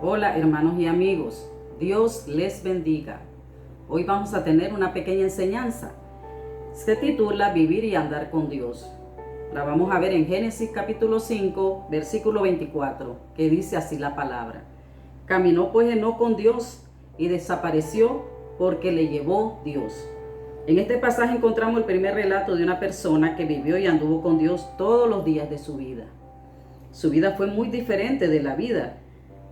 Hola hermanos y amigos, Dios les bendiga. Hoy vamos a tener una pequeña enseñanza. Se titula Vivir y andar con Dios. La vamos a ver en Génesis capítulo 5, versículo 24, que dice así la palabra. Caminó pues Enoc con Dios y desapareció porque le llevó Dios. En este pasaje encontramos el primer relato de una persona que vivió y anduvo con Dios todos los días de su vida. Su vida fue muy diferente de la vida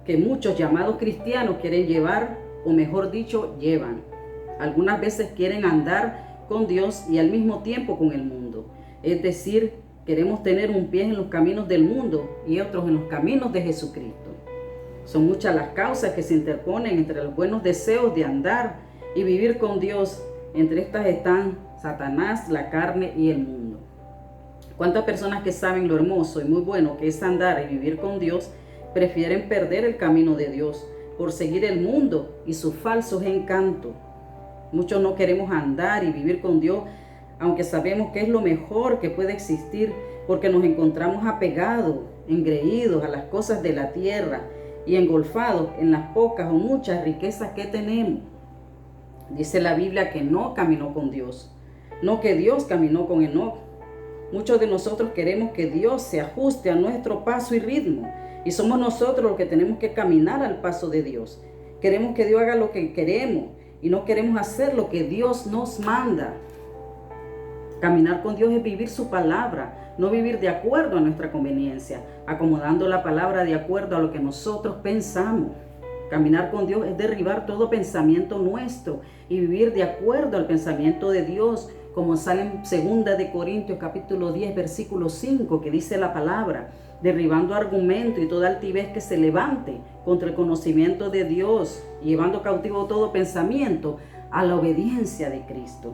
que muchos llamados cristianos quieren llevar, o mejor dicho, llevan. Algunas veces quieren andar con Dios y al mismo tiempo con el mundo. Es decir, queremos tener un pie en los caminos del mundo y otros en los caminos de Jesucristo. Son muchas las causas que se interponen entre los buenos deseos de andar y vivir con Dios. Entre estas están Satanás, la carne y el mundo. ¿Cuántas personas que saben lo hermoso y muy bueno que es andar y vivir con Dios prefieren perder el camino de Dios por seguir el mundo y sus falsos encantos? Muchos no queremos andar y vivir con Dios, aunque sabemos que es lo mejor que puede existir, porque nos encontramos apegados, engreídos a las cosas de la tierra y engolfados en las pocas o muchas riquezas que tenemos. Dice la Biblia que no caminó con Dios, no que Dios caminó con Enoc. Muchos de nosotros queremos que Dios se ajuste a nuestro paso y ritmo, y somos nosotros los que tenemos que caminar al paso de Dios. Queremos que Dios haga lo que queremos y no queremos hacer lo que Dios nos manda. Caminar con Dios es vivir su palabra, no vivir de acuerdo a nuestra conveniencia, acomodando la palabra de acuerdo a lo que nosotros pensamos. Caminar con Dios es derribar todo pensamiento nuestro y vivir de acuerdo al pensamiento de Dios, como sale en 2 de Corintios capítulo 10 versículo 5, que dice la palabra: derribando argumento y toda altivez que se levante contra el conocimiento de Dios, llevando cautivo todo pensamiento a la obediencia de Cristo.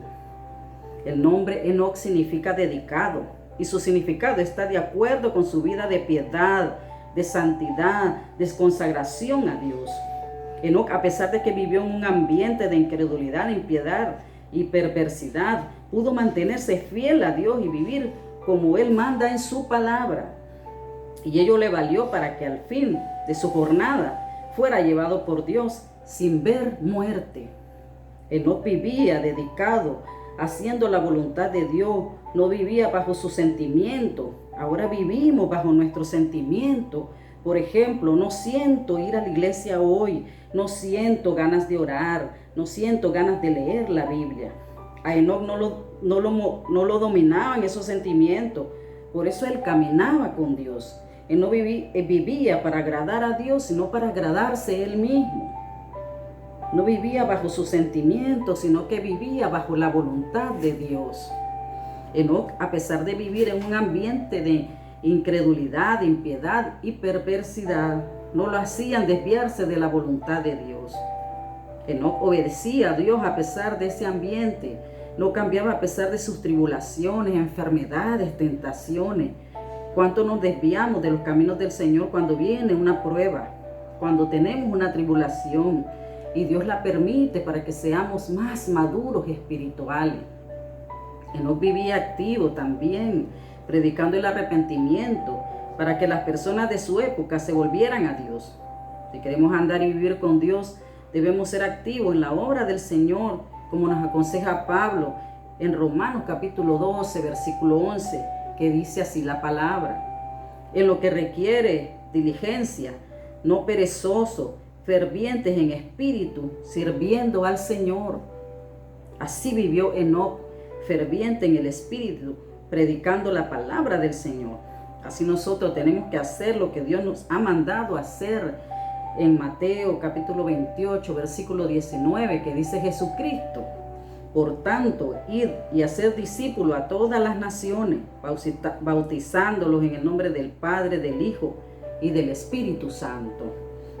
El nombre Enoc significa dedicado, y su significado está de acuerdo con su vida de piedad, de santidad, de consagración a Dios. Enoc, a pesar de que vivió en un ambiente de incredulidad, impiedad y perversidad, pudo mantenerse fiel a Dios y vivir como Él manda en su palabra. Y ello le valió para que al fin de su jornada fuera llevado por Dios sin ver muerte. Enoc vivía dedicado, haciendo la voluntad de Dios, no vivía bajo su sentimiento. Ahora vivimos bajo nuestro sentimiento. Por ejemplo, no siento ir a la iglesia hoy, no siento ganas de orar, no siento ganas de leer la Biblia. A Enoc no lo dominaban esos sentimientos, por eso él caminaba con Dios. Él no vivía para agradar a Dios, sino para agradarse él mismo. No vivía bajo sus sentimientos, sino que vivía bajo la voluntad de Dios. Enoc, a pesar de vivir en un ambiente de incredulidad, impiedad y perversidad, no lo hacían desviarse de la voluntad de Dios. Enoc obedecía a Dios a pesar de ese ambiente, no cambiaba a pesar de sus tribulaciones, enfermedades, tentaciones. ¿Cuánto nos desviamos de los caminos del Señor cuando viene una prueba, cuando tenemos una tribulación? Y Dios la permite para que seamos más maduros espirituales. Enoc vivía activo también, predicando el arrepentimiento para que las personas de su época se volvieran a Dios. Si queremos andar y vivir con Dios, debemos ser activos en la obra del Señor, como nos aconseja Pablo en Romanos capítulo 12, versículo 11, que dice así la palabra: en lo que requiere diligencia, no perezoso, fervientes en espíritu, sirviendo al Señor. Así vivió Enoc, ferviente en el espíritu, predicando la palabra del Señor. Así nosotros tenemos que hacer lo que Dios nos ha mandado hacer en Mateo capítulo 28, versículo 19, que dice Jesucristo: por tanto, id y hacer discípulos a todas las naciones, bautizándolos en el nombre del Padre, del Hijo y del Espíritu Santo.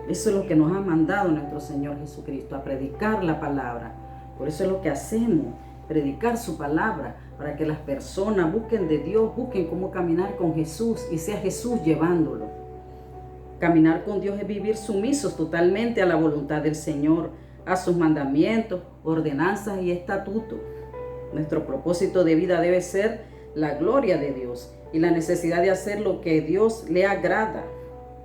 Eso es lo que nos ha mandado nuestro Señor Jesucristo, a predicar la palabra. Por eso es lo que hacemos, predicar su palabra, para que las personas busquen de Dios, busquen cómo caminar con Jesús y sea Jesús llevándolo. Caminar con Dios es vivir sumisos totalmente a la voluntad del Señor, a sus mandamientos, ordenanzas y estatutos. Nuestro propósito de vida debe ser la gloria de Dios y la necesidad de hacer lo que Dios le agrada.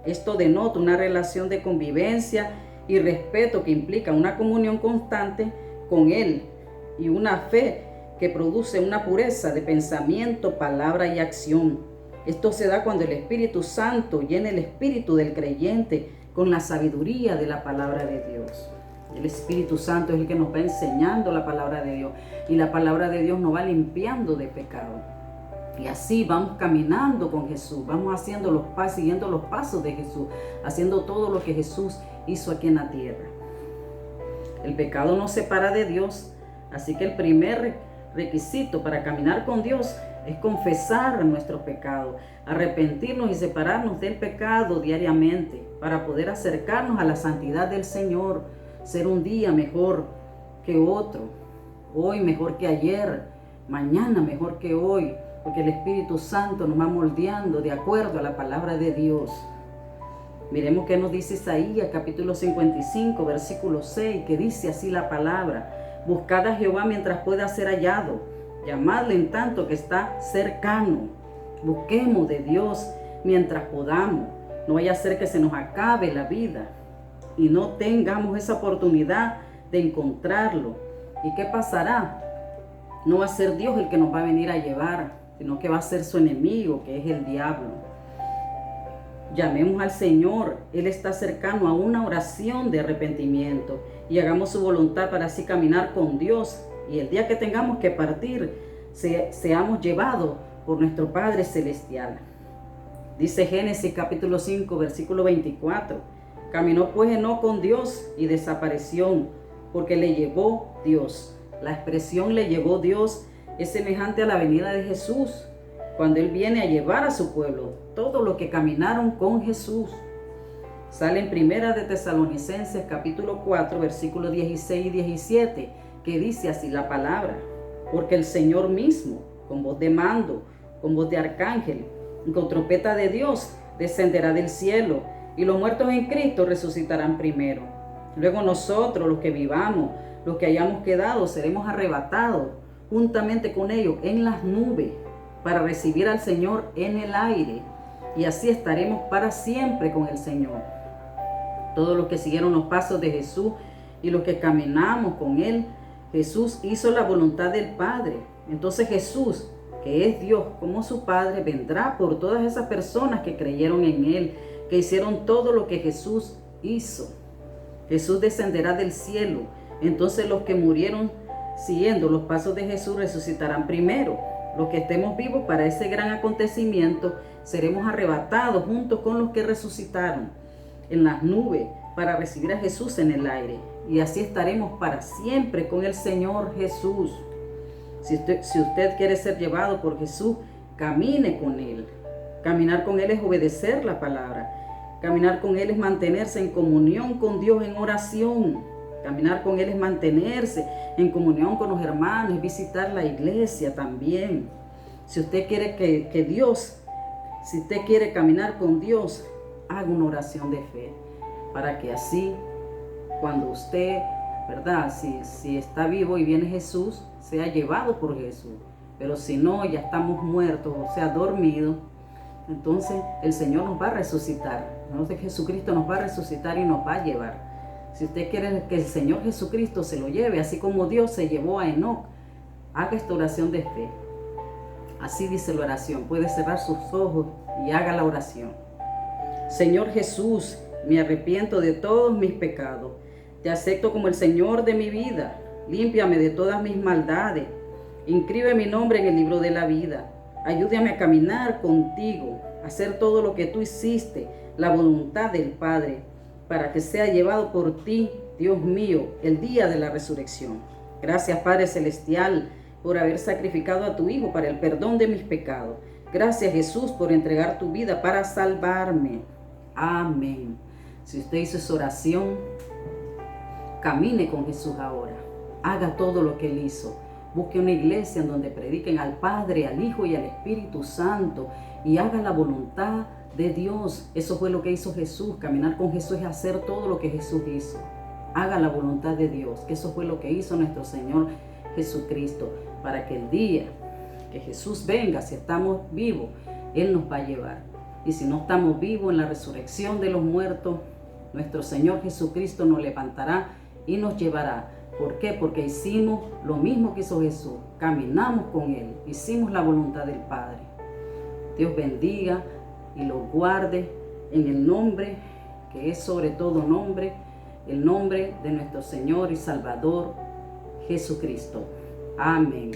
Esto denota una relación de convivencia y respeto que implica una comunión constante con Él y una fe que produce una pureza de pensamiento, palabra y acción. Esto se da cuando el Espíritu Santo llena el espíritu del creyente con la sabiduría de la palabra de Dios. El Espíritu Santo es el que nos va enseñando la palabra de Dios y la palabra de Dios nos va limpiando de pecado. Y así vamos caminando con Jesús, vamos haciendo los pasos, siguiendo los pasos de Jesús, haciendo todo lo que Jesús hizo aquí en la tierra. El pecado nos separa de Dios, así que el primer requisito para caminar con Dios es confesar nuestros pecados, arrepentirnos y separarnos del pecado diariamente para poder acercarnos a la santidad del Señor, ser un día mejor que otro, hoy mejor que ayer, mañana mejor que hoy, porque el Espíritu Santo nos va moldeando de acuerdo a la palabra de Dios. Miremos qué nos dice Isaías capítulo 55 versículo 6, que dice así la palabra: buscad a Jehová mientras pueda ser hallado, llamadle en tanto que está cercano. Busquemos de Dios mientras podamos, no vaya a ser que se nos acabe la vida y no tengamos esa oportunidad de encontrarlo. ¿Y qué pasará? No va a ser Dios el que nos va a venir a llevar, sino que va a ser su enemigo, que es el diablo. Llamemos al Señor, Él está cercano a una oración de arrepentimiento y hagamos su voluntad para así caminar con Dios. Y el día que tengamos que partir, seamos llevados por nuestro Padre Celestial. Dice Génesis capítulo 5, versículo 24. Caminó pues Enoc con Dios y desapareció, porque le llevó Dios. La expresión le llevó Dios es semejante a la venida de Jesús, cuando Él viene a llevar a su pueblo, todos los que caminaron con Jesús. Sale en Primera de Tesalonicenses capítulo 4, versículos 16 y 17, que dice así la palabra: porque el Señor mismo, con voz de mando, con voz de arcángel y con trompeta de Dios, descenderá del cielo, y los muertos en Cristo resucitarán primero. Luego nosotros, los que vivamos, los que hayamos quedado, seremos arrebatados juntamente con ellos en las nubes para recibir al Señor en el aire, y así estaremos para siempre con el Señor. Todos los que siguieron los pasos de Jesús y los que caminamos con Él, Jesús hizo la voluntad del Padre. Entonces Jesús, que es Dios como su Padre, vendrá por todas esas personas que creyeron en Él, que hicieron todo lo que Jesús hizo. Jesús descenderá del cielo. Entonces los que murieron siguiendo los pasos de Jesús resucitarán primero. Los que estemos vivos para ese gran acontecimiento seremos arrebatados junto con los que resucitaron en las nubes para recibir a Jesús en el aire. Y así estaremos para siempre con el Señor Jesús. Si usted quiere ser llevado por Jesús, camine con Él. Caminar con Él es obedecer la palabra. Caminar con Él es mantenerse en comunión con Dios en oración. Caminar con Él es mantenerse en comunión con los hermanos, visitar la iglesia también. Si usted quiere si usted quiere caminar con Dios, haga una oración de fe, para que así, cuando usted, ¿verdad? Si está vivo y viene Jesús, sea llevado por Jesús. Pero si no, ya estamos muertos, o sea, dormidos, entonces el Señor nos va a resucitar. Entonces Jesucristo nos va a resucitar y nos va a llevar. Si usted quiere que el Señor Jesucristo se lo lleve, así como Dios se llevó a Enoc, haga esta oración de fe. Así dice la oración. Puede cerrar sus ojos y haga la oración. Señor Jesús, me arrepiento de todos mis pecados. Te acepto como el Señor de mi vida. Límpiame de todas mis maldades. Inscribe mi nombre en el libro de la vida. Ayúdame a caminar contigo, a hacer todo lo que tú hiciste, la voluntad del Padre, para que sea llevado por ti, Dios mío, el día de la resurrección. Gracias, Padre Celestial, por haber sacrificado a tu Hijo para el perdón de mis pecados. Gracias, Jesús, por entregar tu vida para salvarme. Amén. Si usted hizo esa oración, camine con Jesús ahora. Haga todo lo que Él hizo. Busque una iglesia en donde prediquen al Padre, al Hijo y al Espíritu Santo, y haga la voluntad de Dios. Eso fue lo que hizo Jesús. Caminar con Jesús es hacer todo lo que Jesús hizo. Haga la voluntad de Dios, que eso fue lo que hizo nuestro Señor Jesucristo, para que el día que Jesús venga, si estamos vivos, Él nos va a llevar. Y si no estamos vivos en la resurrección de los muertos, nuestro Señor Jesucristo nos levantará y nos llevará. ¿Por qué? Porque hicimos lo mismo que hizo Jesús. Caminamos con Él. Hicimos la voluntad del Padre. Dios bendiga y los guarde en el nombre que es sobre todo nombre, el nombre de nuestro Señor y Salvador Jesucristo. Amén.